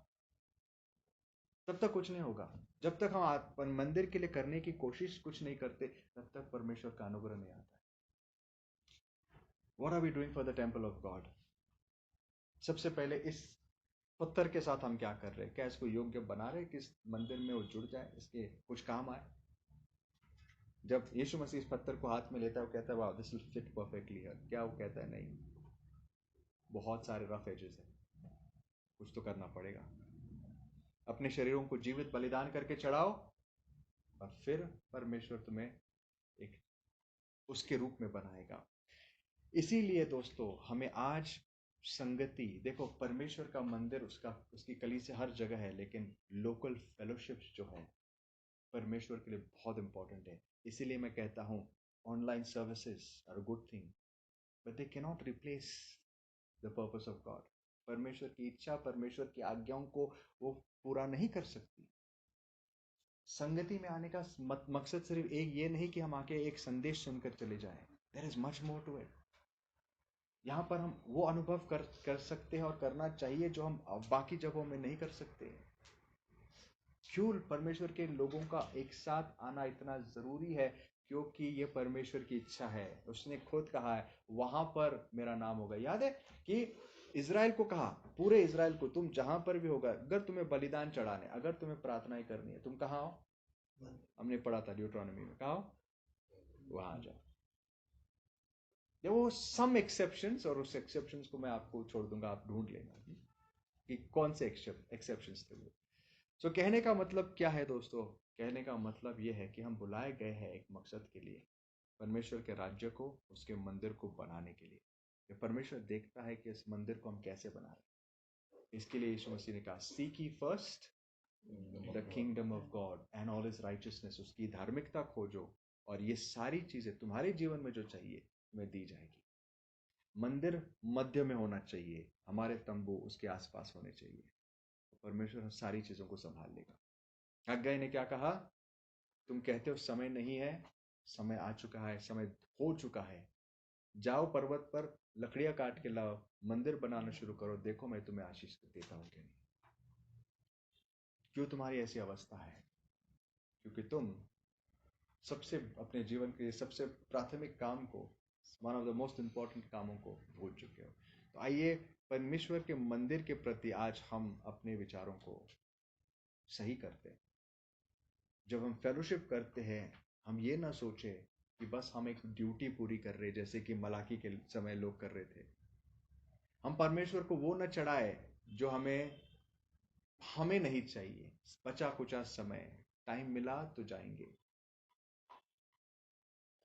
तब तक कुछ नहीं होगा। जब तक हम मंदिर के लिए करने की कोशिश कुछ नहीं करते, तब तक परमेश्वर का अनुग्रह नहीं आता है। What are we doing for the temple of God? सबसे पहले इस पत्थर के साथ हम क्या कर रहे हैं? क्या इसको योग्य बना रहे कि इस मंदिर में वो जुड़ जाए, इसके कुछ काम आए? जब यीशु मसीह इस पत्थर को हाथ में लेता है, वो कहता है वाह this will fit perfectly here. क्या वो कहता है? नहीं, बहुत सारे रफ एजेस हैं, कुछ तो करना पड़ेगा। अपने शरीरों को जीवित बलिदान करके चढ़ाओ, और फिर परमेश्वर तुम्हें एक उसके रूप में बनाएगा। इसीलिए दोस्तों, हमें आज संगति, देखो परमेश्वर का मंदिर, उसकी कलीसिया हर जगह है, लेकिन लोकल फेलोशिप्स जो है परमेश्वर के लिए बहुत इंपॉर्टेंट है। इसीलिए मैं कहता हूं online services are good thing, but they can not replace the purpose of God. परमेश्वर की इच्छा, परमेश्वर की आज्ञाओं को वो पूरा नहीं कर सकती। संगति में आने का मकसद सिर्फ एक ये नहीं कि हम आके एक संदेश सुनकर चले जाएं। There is much more to it. यहाँ पर हम वो अनुभव कर सकते हैं और करना चाहिए जो हम बाकी जगहों में नहीं कर सकते। क्यों परमेश्वर के लोगों का एक साथ आना इतना जरूरी है? क्योंकि ये परमेश्वर की इच्छा है। उसने खुद कहा है वहां पर मेरा नाम होगा। याद है कि इजराइल को कहा, पूरे इजराइल को, तुम जहां पर भी होगा, अगर तुम्हें बलिदान चढ़ाने, अगर तुम्हें प्रार्थनाएं करनी है, तुम कहाँ हो? हमने पढ़ा था ड्यूटरोनॉमी में, कहा हो? वहां जाओ। वो सम एक्सेप्शंस, और उस एक्सेप्शंस को मैं आपको छोड़ दूंगा, आप ढूंढ लेना कि कौन से एक्सेप्शंस थे वो। सो कहने का मतलब क्या है दोस्तों? कहने का मतलब ये है कि हम बुलाए गए हैं एक मकसद के लिए, परमेश्वर के राज्य को, उसके मंदिर को बनाने के लिए। ये परमेश्वर देखता है कि इस मंदिर को हम कैसे बना रहे हैं। इसके लिए यीशु मसीह ने कहा seek ye first the kingdom of God and all is righteousness, उसकी धार्मिकता खोजो और ये सारी चीजें तुम्हारे जीवन में जो चाहिए तुम्हें दी जाएगी। मंदिर मध्य में होना चाहिए, हमारे तंबू उसके आसपास होने चाहिए, तो परमेश्वर सारी चीजों को संभाल लेगा। हग्गाई ने क्या कहा? तुम कहते हो समय नहीं है, समय आ चुका है, समय हो चुका है, जाओ पर्वत पर लकड़ियां काट के लाओ, मंदिर बनाना शुरू करो, देखो मैं तुम्हें आशीष देता हूं कि नहीं। क्यों तुम्हारी ऐसी अवस्था है? क्योंकि तुम सबसे अपने जीवन के सबसे प्राथमिक काम को, one of the most important कामों को भूल चुके हो। तो आइए परमेश्वर के मंदिर के प्रति आज हम अपने विचारों को सही करते हैं। जब हम फेलोशिप करते हैं, हम ये ना सोचे कि बस हम एक ड्यूटी पूरी कर रहे, जैसे कि मलाकी के समय लोग कर रहे थे। हम परमेश्वर को वो न चढ़ाए जो हमें नहीं चाहिए। बचा कुचा समय, टाइम मिला तो जाएंगे,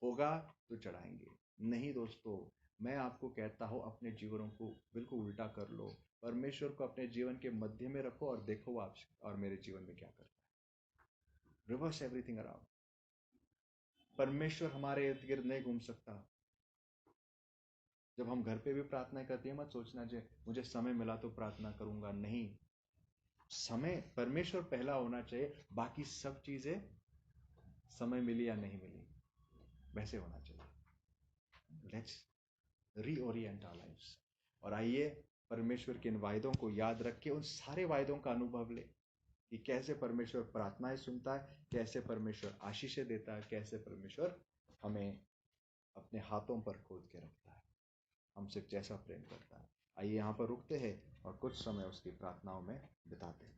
होगा तो चढ़ाएंगे। नहीं दोस्तों, मैं आपको कहता हूं अपने जीवनों को बिल्कुल उल्टा कर लो, परमेश्वर को अपने जीवन के मध्य में रखो और देखो आप और मेरे जीवन में क्या करता है। Reverse everything around. परमेश्वर हमारे इर्द गिर्द नहीं घूम सकता। जब हम घर पे भी प्रार्थना करते हैं, मत सोचना जो मुझे समय मिला तो प्रार्थना करूंगा, नहीं। समय परमेश्वर पहला होना चाहिए, बाकी सब चीजें समय मिली या नहीं मिली वैसे होना चाहिए। लेट्स रीओरिएंट आवर लाइव्स और आइए परमेश्वर के इन वायदों को याद रख के उन सारे वायदों का अनुभव ले कि कैसे परमेश्वर प्रार्थनाएं सुनता है, कैसे परमेश्वर आशीषें देता है, कैसे परमेश्वर हमें अपने हाथों पर खोद के रखता है, हमसे जैसा प्रेम करता है। आइए यहाँ पर रुकते हैं और कुछ समय उसकी प्रार्थनाओं में बिताते हैं।